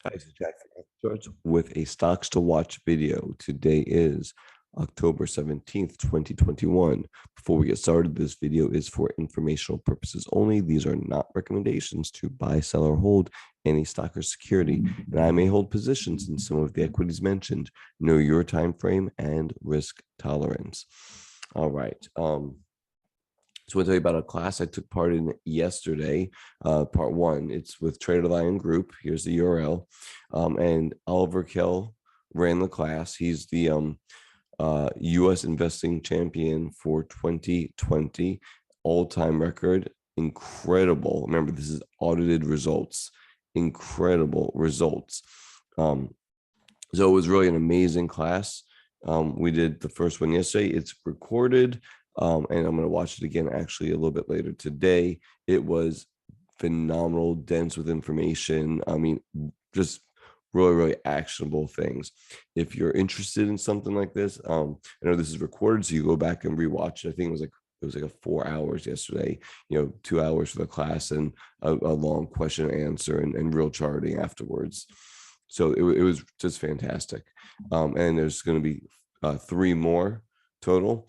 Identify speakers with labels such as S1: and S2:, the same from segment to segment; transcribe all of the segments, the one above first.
S1: Hi, this is Jack from Charts with a stocks to watch video. Today is October 17th, 2021. Before we get started, this video is for informational purposes only. These are not recommendations to buy, sell, or hold any stock or security. And I may hold positions in some of the equities mentioned. Know your time frame and risk tolerance. All right. So I'll tell you about a class I took part in yesterday, part one. It's with Trader Lion Group. Here's the URL. And Oliver Kell ran the class. He's the U.S. investing champion for 2020, all-time record. Incredible. Remember, this is audited results. Incredible results. So it was really an amazing class. We did the first one yesterday. It's recorded. And I'm going to watch it again actually a little bit later today. It was phenomenal, dense with information. I mean, just really, really actionable things. If you're interested in something like this, I know this is recorded, so you go back and rewatch it. I think it was like a 4 hours yesterday, 2 hours for the class and a long question and answer and real charting afterwards. So it was just fantastic. And there's going to be 3 more total.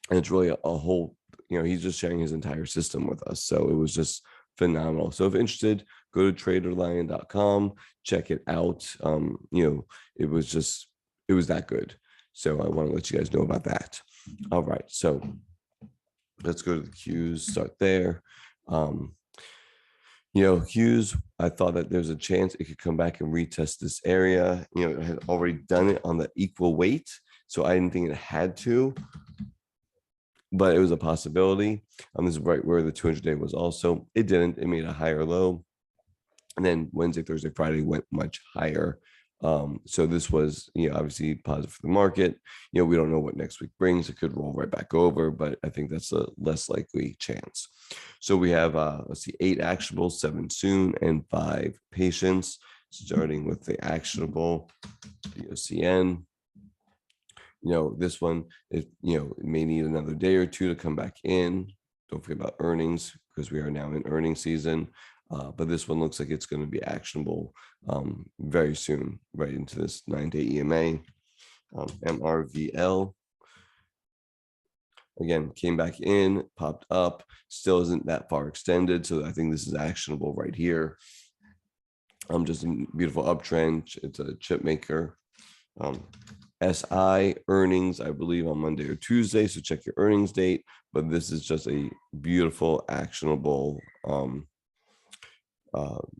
S1: And it's really a whole, he's just sharing his entire system with us. So it was just phenomenal. So if interested, go to traderlion.com, check it out. It was that good. So I want to let you guys know about that. All right. So let's go to the cues, start there. Hughes, I thought that there's a chance it could come back and retest this area. It had already done it on the equal weight. So I didn't think it had to, but it was a possibility. This is right where the 200-day was also. It didn't. It made a higher low. And then Wednesday, Thursday, Friday went much higher. So this was, obviously positive for the market. We don't know what next week brings. It could roll right back over, but I think that's a less likely chance. So we have, let's see, 8 actionables, 7 soon, and 5 patience, starting with the actionable, the OCN. This one, it may need another day or two to come back in. Don't forget about earnings because we are now in earnings season. But this one looks like it's going to be actionable very soon, right into this 9-day EMA. MRVL, again, came back in, popped up, still isn't that far extended. So I think this is actionable right here. Just a beautiful uptrend. It's a chip maker. SI earnings, I believe, on Monday or Tuesday. So check your earnings date. But this is just a beautiful, actionable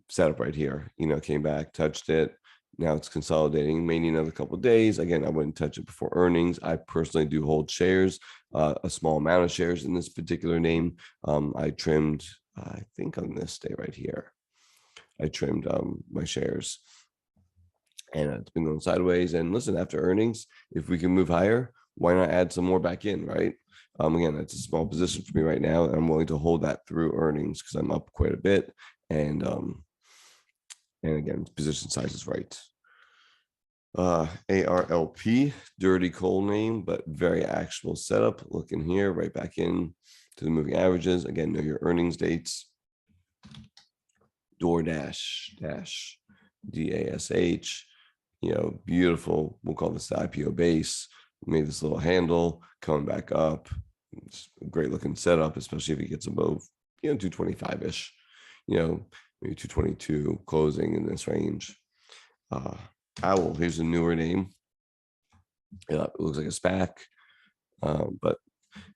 S1: setup right here. Came back, touched it. Now it's consolidating. May need another couple of days. Again, I wouldn't touch it before earnings. I personally do hold shares, a small amount of shares in this particular name. I trimmed, I think on this day right here, I trimmed my shares. And it's been going sideways. And listen, after earnings, if we can move higher, why not add some more back in, right? Again, that's a small position for me right now. And I'm willing to hold that through earnings because I'm up quite a bit. And again, position size is right. ARLP, dirty coal name, but very actionable setup. Looking here, right back in to the moving averages. Again, know your earnings dates. DoorDash, DASH. Beautiful. We'll call this the IPO base. Made this little handle coming back up. It's a great looking setup, especially if it gets above, 225-ish, maybe 222 closing in this range. Owl, here's a newer name. It looks like a SPAC, but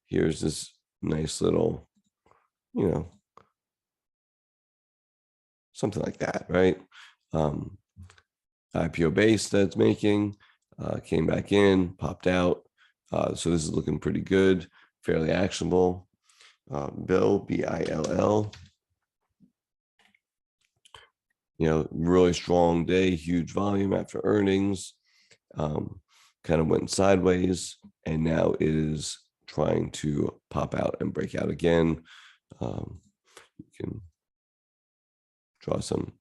S1: here's this nice little, something like that, right? IPO base that's making, came back in, popped out. So this is looking pretty good, fairly actionable. Bill, BILL. Really strong day, huge volume after earnings. Kind of went sideways, and now it is trying to pop out and break out again. You can draw some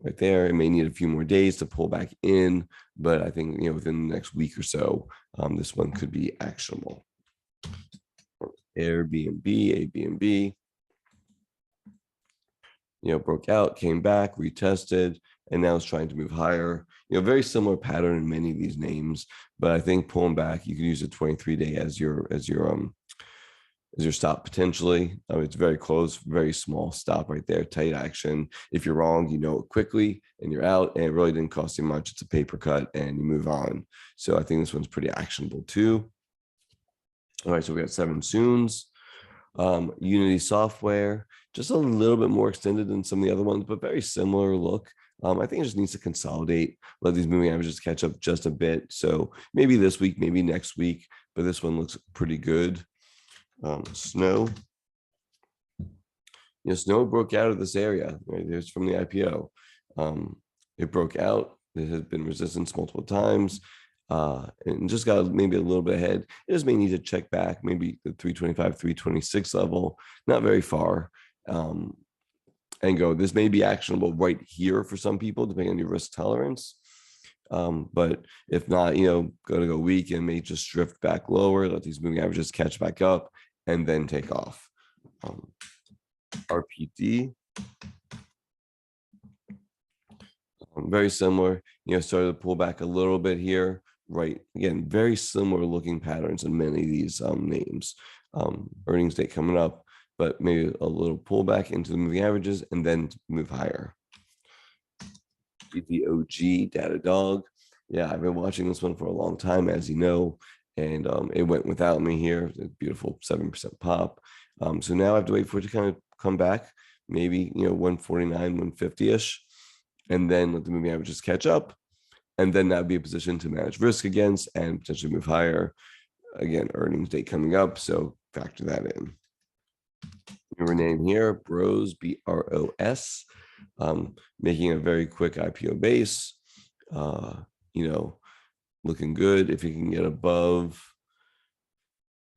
S1: right there. It may need a few more days to pull back in, but I think within the next week or so, this one could be actionable. Airbnb, broke out, came back, retested, and now it's trying to move higher. Very similar pattern in many of these names, but I think pulling back, you can use a 23-day as your stop potentially. It's very close, very small stop right there, tight action. If you're wrong, you know it quickly and you're out, and it really didn't cost you much. It's a paper cut and you move on. So I think this one's pretty actionable too. All right, so we got 7 soons. Unity Software, just a little bit more extended than some of the other ones, but very similar look. I think it just needs to consolidate, let these moving averages catch up just a bit. So maybe this week, maybe next week, but this one looks pretty good. Snow. Snow broke out of this area, right? There's from the IPO. It broke out. It has been resistance multiple times. And just got maybe a little bit ahead. It just may need to check back, maybe the 325, 326 level, not very far, and go. This may be actionable right here for some people, depending on your risk tolerance. But if not, going to go weak and may just drift back lower, let these moving averages catch back up, and then take off. RPD. Very similar, started to pull back a little bit here. Right, again, very similar looking patterns in many of these names. Earnings date coming up, but maybe a little pullback into the moving averages and then move higher. IPO'd, Datadog. Yeah, I've been watching this one for a long time, as you know, and it went without me here. A beautiful 7% pop. So now I have to wait for it to kind of come back, maybe 149, 150-ish, and then let the moving averages catch up. And then that'd be a position to manage risk against and potentially move higher. Again, earnings date coming up, so factor that in. Your name here, Bros, BROS, making a very quick IPO base. Looking good. If you can get above,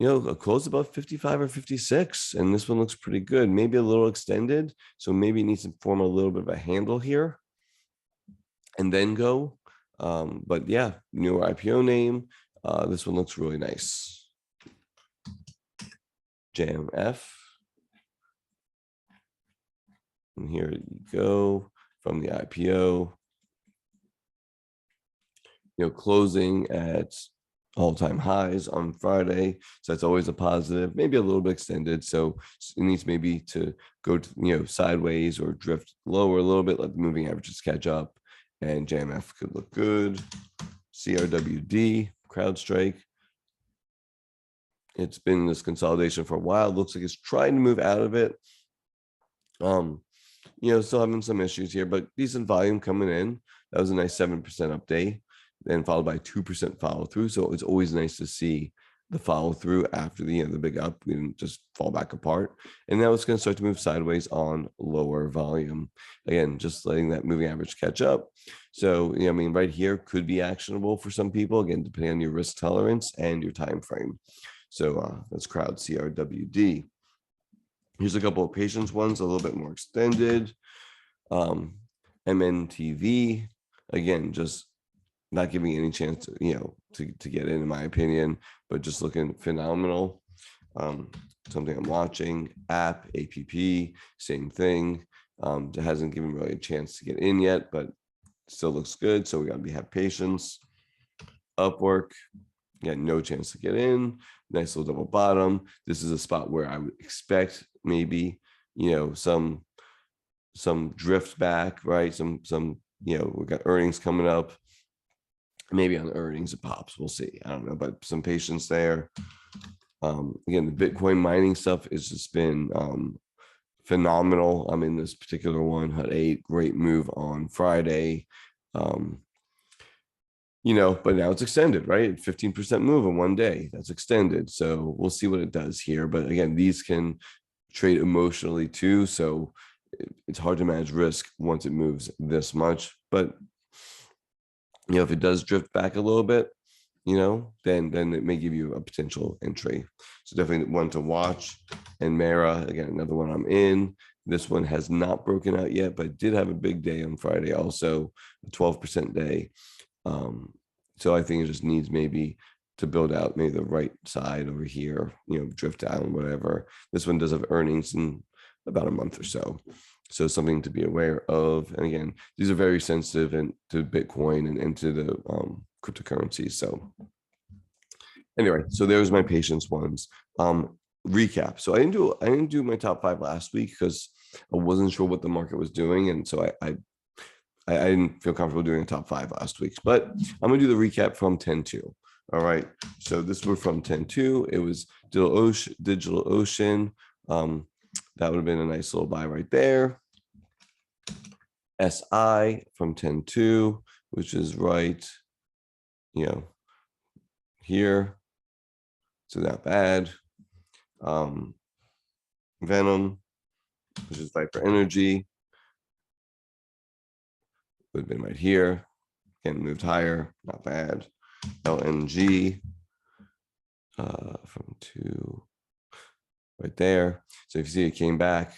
S1: a close above 55 or 56, and this one looks pretty good. Maybe a little extended, so maybe it needs to form a little bit of a handle here, and then go. But yeah, new IPO name. This one looks really nice. JMF. And here you go from the IPO. Closing at all-time highs on Friday. So that's always a positive, maybe a little bit extended. So it needs maybe to go to, sideways or drift lower a little bit, let the moving averages catch up. And JMF could look good. CRWD, CrowdStrike. It's been in this consolidation for a while. Looks like it's trying to move out of it. Still having some issues here, but decent volume coming in. That was a nice 7% update, then followed by 2% follow through. So it's always nice to see the follow through after the big up. We didn't just fall back apart, and now it's going to start to move sideways on lower volume. Again, just letting that moving average catch up. So right here could be actionable for some people, again depending on your risk tolerance and your time frame. So that's Crowd CRWD. Here's a couple of patience ones, a little bit more extended. MNTV, again, just not giving any chance to get in my opinion, but just looking phenomenal. Something I'm watching. APP, same thing. It hasn't given really a chance to get in yet, but still looks good. So we got to have patience. Upwork, no chance to get in. Nice little double bottom. This is a spot where I would expect maybe some drift back, right? Some we got earnings coming up. Maybe on earnings it pops. We'll see. I don't know, but some patience there. Again, the Bitcoin mining stuff has just been phenomenal. I'm in this particular one, had a great move on Friday. But now it's extended, right? 15% move in one day. That's extended. So we'll see what it does here. But again, these can trade emotionally too. So it's hard to manage risk once it moves this much. But if it does drift back a little bit, then it may give you a potential entry. So definitely one to watch. And Mara, again, another one I'm in. This one has not broken out yet, but did have a big day on Friday, also a 12% day. So I think it just needs maybe to build out maybe the right side over here, drift down, whatever. This one does have earnings in about a month or so. So something to be aware of. And again, these are very sensitive and to Bitcoin and to the cryptocurrencies. So anyway, so there's my patience ones. Recap. So I didn't do my top 5 last week because I wasn't sure what the market was doing, and so I didn't feel comfortable doing a top 5 last week. But I'm gonna do the recap from 10-2. All right. So this was from 10-2. It was DigitalOcean. That would have been a nice little buy right there. SI from 10-2, which is right, here. So not bad. Venom, which is Viper Energy, would have been right here. Again, moved higher, not bad. LNG from 2 right there. So if you see it came back,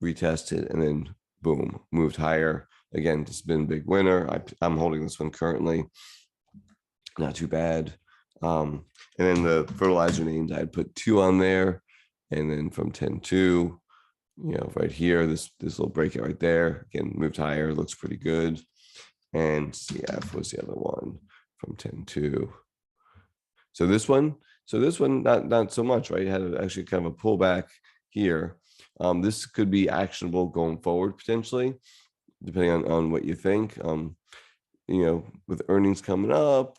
S1: retested, and then boom, moved higher. Again, this has been a big winner. I'm holding this one currently. Not too bad. And then the fertilizer names, I'd put 2 on there. And then from 10-2, right here, this little breakout right there, again, moved higher, looks pretty good. And CF was the other one from 10-2. So this one, not so much, right? It had actually kind of a pullback here. This could be actionable going forward potentially, depending on what you think. With earnings coming up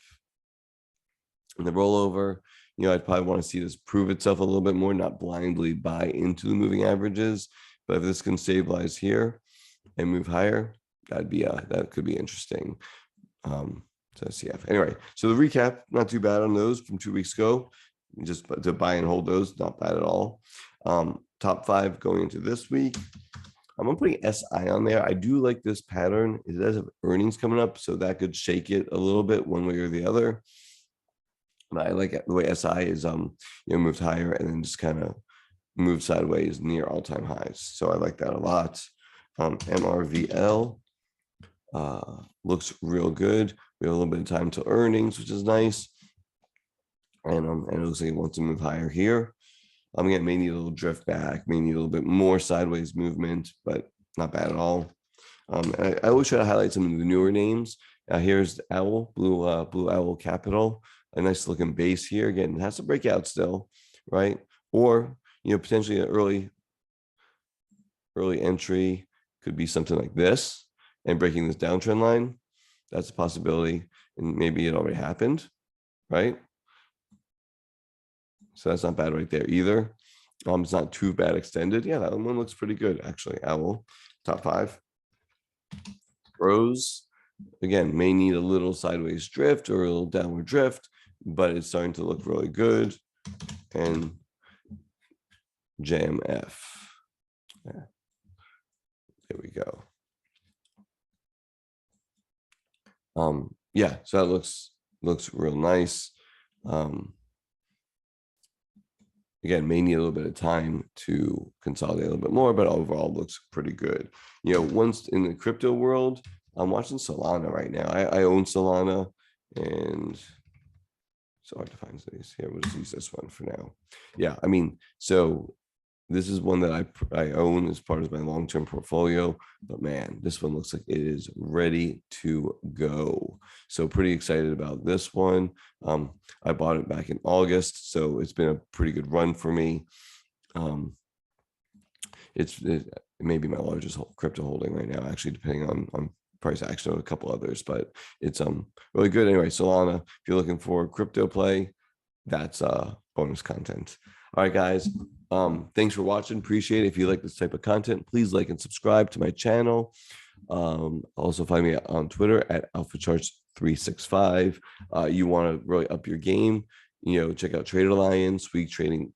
S1: and the rollover, I'd probably want to see this prove itself a little bit more, not blindly buy into the moving averages. But if this can stabilize here and move higher, that could be interesting. So CF. Anyway, so the recap, not too bad on those from 2 weeks ago. Just to buy and hold those, not bad at all. Top 5 going into this week. I'm putting SI on there. I do like this pattern. It does have earnings coming up, so that could shake it a little bit one way or the other. But I like the way SI is moved higher and then just kind of moved sideways near all-time highs. So I like that a lot. MRVL looks real good. We have a little bit of time till earnings, which is nice. And it looks like it wants to move higher here. Again, may need a little drift back, may need a little bit more sideways movement, but not bad at all. I always try to highlight some of the newer names. Here's Owl, Blue Owl Capital, a nice looking base here. Again, it has to break out still, right? Or potentially an early entry could be something like this, and breaking this downtrend line. That's a possibility, and maybe it already happened, right? So that's not bad right there either. It's not too bad extended. Yeah, that one looks pretty good actually. Owl, top 5. Rose, again, may need a little sideways drift or a little downward drift, but it's starting to look really good. And JMF. Yeah. There we go. Yeah, so that looks real nice. Again, may need a little bit of time to consolidate a little bit more, but overall looks pretty good. Once in the crypto world, I'm watching Solana right now. I own Solana, and so hard to find these here. We'll just use this one for now. Yeah, so this is one that I own as part of my long-term portfolio, but man, this one looks like it is ready to go. So pretty excited about this one. I bought it back in August, so it's been a pretty good run for me. It may be my largest crypto holding right now, actually, depending on price action of a couple others, but it's really good. Anyway, Solana, if you're looking for crypto play, that's bonus content. All right, guys. Thanks for watching. Appreciate it. If you like this type of content, please like and subscribe to my channel. Also find me on Twitter at AlphaCharts365. You want to really up your game, check out Trade Alliance, Week Trading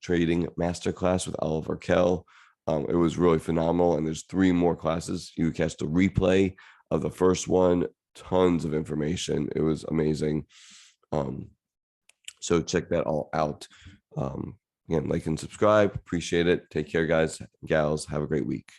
S1: Masterclass with Oliver Kell. It was really phenomenal, and there's 3 more classes. You catch the replay of the first one. Tons of information. It was amazing. So check that all out. Again, like and subscribe. Appreciate it. Take care, guys, gals. Have a great week.